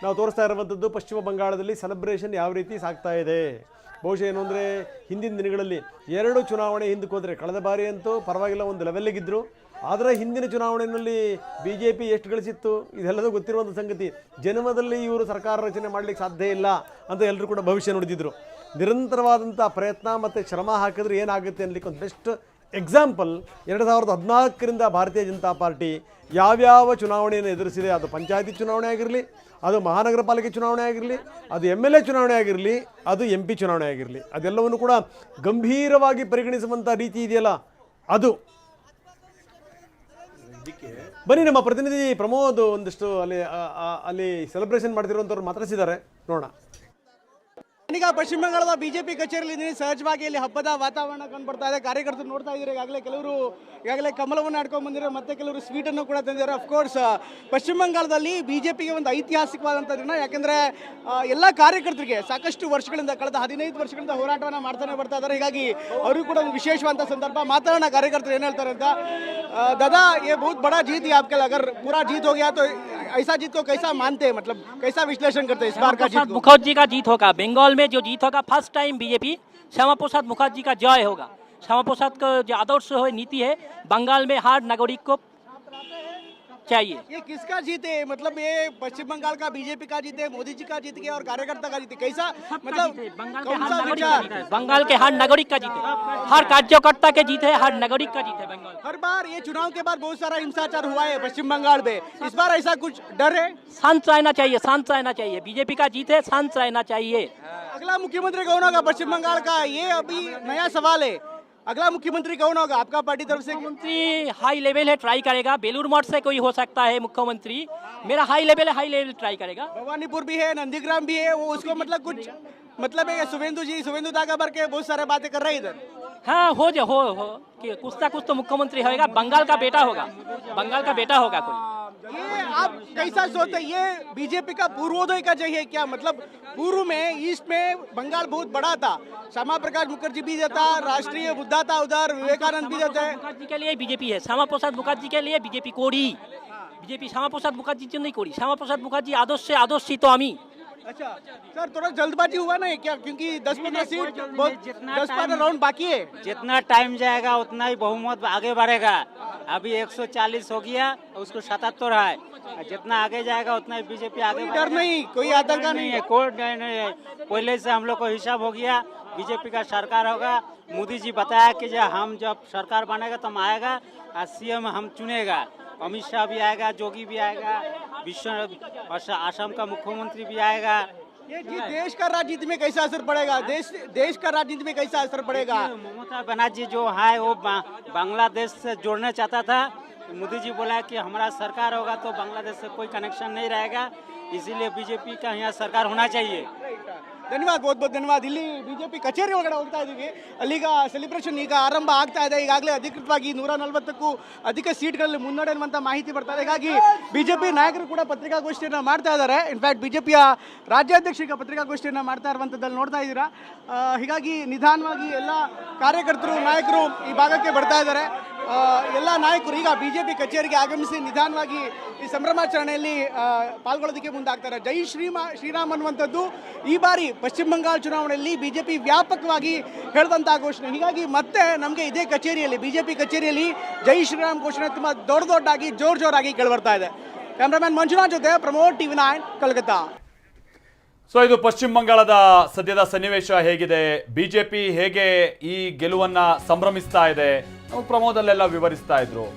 ನಾವು ತೋರಿಸ್ತಾ ಇರುವಂಥದ್ದು ಪಶ್ಚಿಮ ಬಂಗಾಳದಲ್ಲಿ ಸೆಲೆಬ್ರೇಷನ್ ಯಾವ ರೀತಿ ಸಾಗ್ತಾ ಇದೆ. ಬಹುಶಃ ಏನು ಅಂದರೆ ಹಿಂದಿನ ದಿನಗಳಲ್ಲಿ 2 ಚುನಾವಣೆ ಹಿಂದಕ್ಕೆ ಹೋದರೆ, ಕಳೆದ ಬಾರಿ ಅಂತೂ ಪರವಾಗಿಲ್ಲ ಒಂದು ಲೆವೆಲ್ಲಿಗಿದ್ದರು, ಆದರೆ ಹಿಂದಿನ ಚುನಾವಣೆಯಲ್ಲಿ BJP ಎಷ್ಟು ಗಳಿಸಿತ್ತು ಇದೆಲ್ಲದೂ ಗೊತ್ತಿರುವಂಥ ಸಂಗತಿ. ಜನ್ಮದಲ್ಲಿ ಇವರು ಸರ್ಕಾರ ರಚನೆ ಮಾಡಲಿಕ್ಕೆ ಸಾಧ್ಯ ಇಲ್ಲ ಅಂತ ಎಲ್ಲರೂ ಕೂಡ ಭವಿಷ್ಯ ನುಡಿದಿದ್ರು. ನಿರಂತರವಾದಂಥ ಪ್ರಯತ್ನ ಮತ್ತು ಶ್ರಮ ಹಾಕಿದ್ರೆ ಏನಾಗುತ್ತೆ ಅನ್ನಲಿಕ್ಕೆ ಒಂದು ಬೆಸ್ಟ್ ಎಕ್ಸಾಂಪಲ್ 2014ರಿಂದ ಭಾರತೀಯ ಜನತಾ ಪಾರ್ಟಿ ಯಾವ್ಯಾವ ಚುನಾವಣೆಯನ್ನು ಎದುರಿಸಿದೆ. ಅದು ಪಂಚಾಯತಿ ಚುನಾವಣೆ ಆಗಿರಲಿ, ಅದು ಮಹಾನಗರ ಪಾಲಿಕೆ ಚುನಾವಣೆ ಆಗಿರಲಿ, ಅದು MLA ಚುನಾವಣೆ ಆಗಿರಲಿ, ಅದು MP ಚುನಾವಣೆ ಆಗಿರಲಿ, ಅದೆಲ್ಲವನ್ನು ಕೂಡ ಗಂಭೀರವಾಗಿ ಪರಿಗಣಿಸುವಂಥ ರೀತಿ ಇದೆಯಲ್ಲ ಅದು. ಬನ್ನಿ, ನಮ್ಮ ಪ್ರತಿನಿಧಿ ಪ್ರಮೋದ್ ಒಂದಿಷ್ಟು ಅಲ್ಲಿ ಸೆಲೆಬ್ರೇಷನ್ ಮಾಡ್ತಿರುವಂಥವ್ರು ಮಾತಾಡಿಸಿದ್ದಾರೆ, ನೋಡೋಣ. ಈಗ ಪಶ್ಚಿಮ ಬಂಗಾಳದ ಬಿಜೆಪಿ ಕಚೇರಿಯಲ್ಲಿ ಸಹಜವಾಗಿ ಇಲ್ಲಿ ಹಬ್ಬದ ವಾತಾವರಣ ಕಂಡುಬರ್ತಾ ಇದೆ. ಕಾರ್ಯಕರ್ತರು ನೋಡ್ತಾ ಇದ್ದಾರೆ, ಕೆಲವರು ಈಗಾಗಲೇ ಕಮಲವನ್ನು ಆಡ್ಕೊಂಡು ಬಂದಿದ್ದಾರೆ, ಮತ್ತೆ ಕೆಲವರು ಸ್ವೀಟನ್ನು ಕೂಡ ತಂದಿದ್ದಾರೆ. ಅಫ್ಕೋರ್ಸ್ ಪಶ್ಚಿಮ ಬಂಗಾಳದಲ್ಲಿ ಬಿಜೆಪಿಗೆ ಒಂದು ಐತಿಹಾಸಿಕವಾದಂಥ ದಿನ, ಯಾಕೆಂದರೆ ಎಲ್ಲ ಕಾರ್ಯಕರ್ತರಿಗೆ ಸಾಕಷ್ಟು ವರ್ಷಗಳಿಂದ, ಕಳೆದ 15 ವರ್ಷಗಳಿಂದ ಹೋರಾಟವನ್ನು ಮಾಡ್ತಾನೆ ಬರ್ತಾ ಇದ್ದಾರೆ. ಹೀಗಾಗಿ ಅವರು ಕೂಡ ಒಂದು ವಿಶೇಷವಾದಂಥ ಸಂದರ್ಭ. ಮಾತಾಡೋಣ ಕಾರ್ಯಕರ್ತರು ಏನು ಹೇಳ್ತಾರೆ ಅಂತ. दादा, ये बहुत बड़ा जीत है आपके, अगर पूरा जीत हो गया तो ऐसा जीत को कैसा मानते हैं, मतलब कैसा विश्लेषण करते हैं इस बार का जीत? मुखर्जी का जीत होगा, बंगाल में जो जीत होगा first time BJP Shyama Prasad Mukherjee का जय होगा। श्यामा प्रसाद का जो आदर्श नीति है, बंगाल में हर नागरिक को चाहिए। ये किसका जीत है, मतलब ये पश्चिम बंगाल का बीजेपी का जीत है, मोदी जी का जीत है और कार्यकर्ता का जीत है, कैसा मतलब बंगाल के हर नागरिक का जीत है, हर कार्यकर्ता के जीत है, हर नागरिक का जीत है बंगाल। हर बार ये चुनाव के बाद बहुत सारा हिंसाचार हुआ है पश्चिम बंगाल में, इस बार ऐसा कुछ डर है? शांत रहना चाहिए, शांत रहना चाहिए, बीजेपी का जीत है, शांत रहना चाहिए। अगला मुख्यमंत्री कौन होगा पश्चिम बंगाल का, ये अभी नया सवाल है। अगला मुख्यमंत्री कौन होगा आपका पार्टी तरफ से? मुख्यमंत्री हाई लेवल है, ट्राई करेगा। बेलूर मठ से कोई हो सकता है मुख्यमंत्री, मेरा हाई लेवल ट्राई करेगा। भवानीपुर भी है, नंदीग्राम भी है, वो उसको मतलब कुछ मतलब है सुवेंदु दागा भर के बहुत सारे बातें कर रहे हैं इधर। हाँ, हो कि कुछ ना कुछ तो मुख्यमंत्री होगा, बंगाल का बेटा होगा, बंगाल का बेटा होगा कोई। ये आप कैसा सोचते, ये बीजेपी का पूर्वोदय का जय है क्या? मतलब पूर्व में ईस्ट में बंगाल बहुत बड़ा था, श्यामा प्रकाश मुखर्जी भी देता, राष्ट्रीय बुद्धा था उधर, विवेकानंद भी देते हैं। मुखर्जी के लिए बीजेपी है, श्यामा प्रसाद मुखर्जी के लिए बीजेपी कोड़ी, बीजेपी श्यामा प्रसाद मुखर्जी तो नहीं कोड़ी, श्यामा प्रसाद मुखर्जी आदर्श तो आमी। अच्छा सर, थोड़ा जल्दबाजी हुआ ना क्या, क्योंकि 10-15 सीट 10-15 राउंड बाकी है। जितना टाइम जाएगा उतना ही बहुमत आगे बढ़ेगा। अभी 140 हो गया, उसको 77 है, जितना आगे जाएगा उतना ही बीजेपी आगे। कोई डर नहीं, कोई आतंक नहीं है, कोई डर नहीं है। पहले से हम लोग को हिसाब हो गया, बीजेपी का सरकार होगा। मोदी जी बताया कि हम जब सरकार बनेगा तो हम आएगा और CM हम चुनेगा, अमित शाह भी आएगा, जोगी भी आएगा, असम का मुख्यमंत्री भी आएगा। ये जी देश का राजनीति में कैसा असर पड़ेगा, देश का राजनीति में कैसा असर पड़ेगा? ममता बनर्जी जो है वो बांग्लादेश से जोड़ना चाहता था, मोदी जी बोला कि हमारा सरकार होगा तो बांग्लादेश से कोई कनेक्शन नहीं रहेगा, इसीलिए बीजेपी का यहाँ सरकार होना चाहिए। ಧನ್ಯವಾದ, बहुत ಧನ್ಯವಾದ. ಇಲ್ಲಿ ಬಿಜೆಪಿ ಕಚೇರಿ ಒಳಗಡೆ ಹೋಗ್ತಾ ಇದೀವಿ. ಅಲ್ಲಿಗ ಸೆಲೆಬ್ರೇಷನ್ ಈಗ ಆರಂಭ ಆಗ್ತಾ ಇದೆ. ಈಗಾಗಲೇ ಅಧಿಕೃತವಾಗಿ 140ಕ್ಕೂ ಅಧಿಕ ಸೀಟ್ಗಳಲ್ಲಿ ಮುನ್ನಡೆ ಅನ್ನುವಂಥ ಮಾಹಿತಿ ಬರ್ತಾ ಇದೆ. ಹೀಗಾಗಿ ಬಿಜೆಪಿ ನಾಯಕರು ಕೂಡ ಪತ್ರಿಕಾಗೋಷ್ಠಿಯನ್ನು ಮಾಡ್ತಾ ಇದ್ದಾರೆ. ಇನ್ಫ್ಯಾಕ್ಟ್ ಬಿಜೆಪಿಯ ರಾಜ್ಯಾಧ್ಯಕ್ಷ ಈಗ ಪತ್ರಿಕಾಗೋಷ್ಠಿಯನ್ನು ಮಾಡ್ತಾ ಇರುವಂಥದ್ದಲ್ಲಿ ನೋಡ್ತಾ ಇದ್ದೀರಾ. ಹೀಗಾಗಿ ನಿಧಾನವಾಗಿ ಎಲ್ಲ ಕಾರ್ಯಕರ್ತರು, ನಾಯಕರು ಈ ಭಾಗಕ್ಕೆ ಬರ್ತಾ ಇದ್ದಾರೆ. ಎಲ್ಲ ನಾಯಕರು ಈಗ ಬಿಜೆಪಿ ಕಚೇರಿಗೆ ಆಗಮಿಸಿ ನಿಧಾನವಾಗಿ ಈ ಸಂಭ್ರಮಾಚರಣೆಯಲ್ಲಿ ಪಾಲ್ಗೊಳ್ಳೋದಕ್ಕೆ ಮುಂದಾಗ್ತಾರೆ. ಜೈ ಶ್ರೀರಾಮ್ ಅನ್ನುವಂಥದ್ದು ಈ ಬಾರಿ ಪಶ್ಚಿಮ ಬಂಗಾಳ ಚುನಾವಣೆಯಲ್ಲಿ ಬಿಜೆಪಿ ವ್ಯಾಪಕವಾಗಿ ಹೇಳಿದಂಥ ಘೋಷಣೆ. ಹೀಗಾಗಿ ಮತ್ತೆ ನಮಗೆ ಇದೇ ಕಚೇರಿಯಲ್ಲಿ, ಬಿಜೆಪಿ ಕಚೇರಿಯಲ್ಲಿ ಜೈ ಶ್ರೀರಾಮ್ ಘೋಷಣೆ ತುಂಬ ದೊಡ್ಡದಾಗಿ ಜೋರಾಗಿ ಕೇಳಿಬರ್ತಾ ಇದೆ. ಕ್ಯಾಮ್ರಾಮನ್ ಮಂಜುನಾಥ್ ಜೊತೆ ಪ್ರಮೋದ್, TV9 ಕಲ್ಕತ್ತಾ. ಸೊ ಇದು ಪಶ್ಚಿಮ ಬಂಗಾಳದ ಸದ್ಯದ ಸನ್ನಿವೇಶ ಹೇಗಿದೆ, ಬಿಜೆಪಿ ಹೇಗೆ ಈ ಗೆಲುವನ್ನ ಸಂಭ್ರಮಿಸ್ತಾ ಇದೆ, ಪ್ರಮೋದಲ್ಲೆಲ್ಲ ವಿವರಿಸ್ತಾ ಇದ್ರು.